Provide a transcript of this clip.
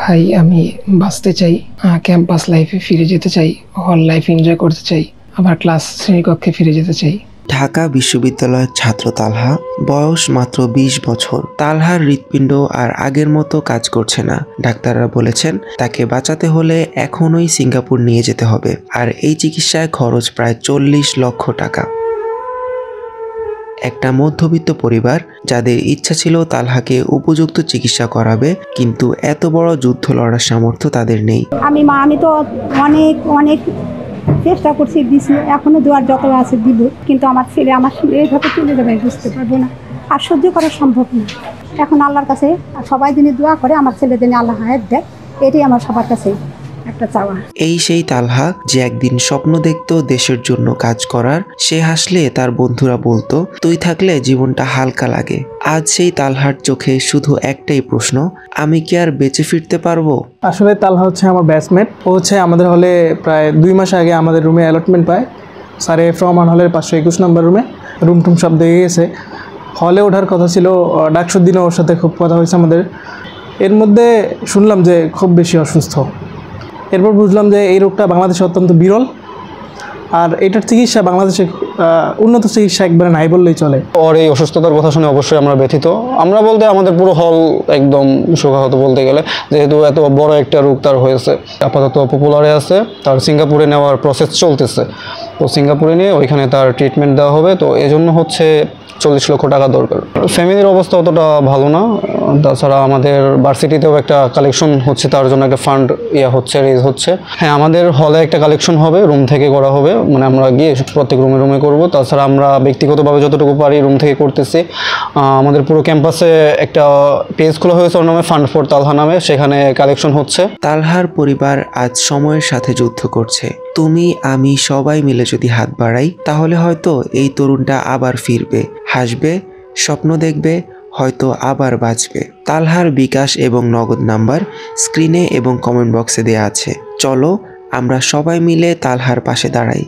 ভাই আমি বাঁচতে চাই, ক্যাম্পাস লাইফে ফিরে যেতে চাই, হল লাইফ এনজয় করতে চাই, আবার ক্লাস শ্রেণীকক্ষে ফিরে যেতে চাই। ঢাকা বিশ্ববিদ্যালয়ের ছাত্র তালহা, বয়স মাত্র 20 বছর। তালহার হৃৎপিণ্ড আর আগের মতো কাজ করছে না। ডাক্তাররা বলেছেন তাকে বাঁচাতে হলে এখনই সিঙ্গাপুর নিয়ে যেতে হবে, আর এই চিকিৎসায় খরচ প্রায় 40 লক্ষ টাকা। একটা মধ্যবিত্ত পরিবার যাদের ইচ্ছা ছিল তালহাকে উপযুক্ত চিকিৎসা করাবে, কিন্তু এত বড় যুদ্ধ লড়ার সামর্থ্য তাদের নেই। আমি তো অনেক অনেক চেষ্টা করছি, দিছি, এখনো দোয়ার যত আছে দিব, কিন্তু আমার ছেলে এইভাবে চলে যাবে বুঝতে পারবো না, আর সহ্য করা সম্ভব না। এখন আল্লাহর কাছে সবাই দিনই দোয়া করে আমার ছেলে দিনে আল্লাহ হায়াত দেয়, এটাই আমার সবার কাছে একটা চাওয়া। এই সেই তালহা যে একদিন স্বপ্ন দেখতো দেশের জন্য কাজ করার। সে হাসলে তার বন্ধুরা বলতো, তুই থাকলে জীবনটা হালকা লাগে। আজ সেই তালহার চোখে শুধু একটাই প্রশ্ন, আমি কি আর বেঁচে ফিরতে পারবো? আসলে তালহা হচ্ছে আমার ব্যাচমেট। ও হচ্ছে আমাদের হলে প্রায় 2 মাস আগে আমাদের রুমে অ্যালটমেন্ট পায়। স্যারে ফ্রমান হলের 521 নম্বর রুমে রুম টুম সব দিয়ে গেছে। হলে ওঠার কথা ছিল, ডাকসুর দিনে ওর সাথে খুব কথা হয়েছে আমাদের। এর মধ্যে শুনলাম যে খুব বেশি অসুস্থ। এরপর বুঝলাম যে এই রোগটা বাংলাদেশে অত্যন্ত বিরল, আর এটার চিকিৎসা বাংলাদেশে উন্নত চিকিৎসা একবারে নাই বললেই চলে। ওর এই অসুস্থতার কথা শুনে অবশ্যই আমরা ব্যথিত। আমরা বলতে আমাদের পুরো হল একদম শোকাহত বলতে গেলে, যেহেতু এত বড় একটা রোগ তার হয়েছে। আপাতত পপুলারে আছে, তার সিঙ্গাপুরে নেওয়ার প্রসেস চলতেছে। তো সিঙ্গাপুরে নিয়ে ওইখানে তার ট্রিটমেন্ট দেওয়া হবে। তো এজন্য হচ্ছে 40 লক্ষ টাকা দরকার। ফ্যামিলির অবস্থা অতটা ভালো না। তাছাড়া আমাদের ভার্সিটিতেও একটা কালেকশন হচ্ছে, তার জন্য একটা ফান্ড রেজ হচ্ছে। হ্যাঁ, আমাদের হলে একটা কালেকশন হবে, রুম থেকে করা হবে, মানে আমরা গিয়ে প্রত্যেক রুমে করব। তাছাড়া আমরা ব্যক্তিগতভাবে যতটুকু পারি রুম থেকে করতেছি। আমাদের পুরো ক্যাম্পাসে একটা পেজ খোলা হয়েছে ওর নামে, ফান্ড ফর তালহা নামে, সেখানে কালেকশন হচ্ছে। তালহার পরিবার আজ সময়ের সাথে যুদ্ধ করছে। তুমি আমি সবাই মিলে যদি হাত বাড়াই, তাহলে হয়তো এই তরুণটা আবার ফিরবে, হাসবে, স্বপ্ন দেখবে, হয়তো আবার বাঁচবে। তালহার বিকাশ এবং নগদ নাম্বার স্ক্রিনে এবং কমেন্ট বক্সে দেয়া আছে। চলো আমরা সবাই মিলে তালহার পাশে দাঁড়াই।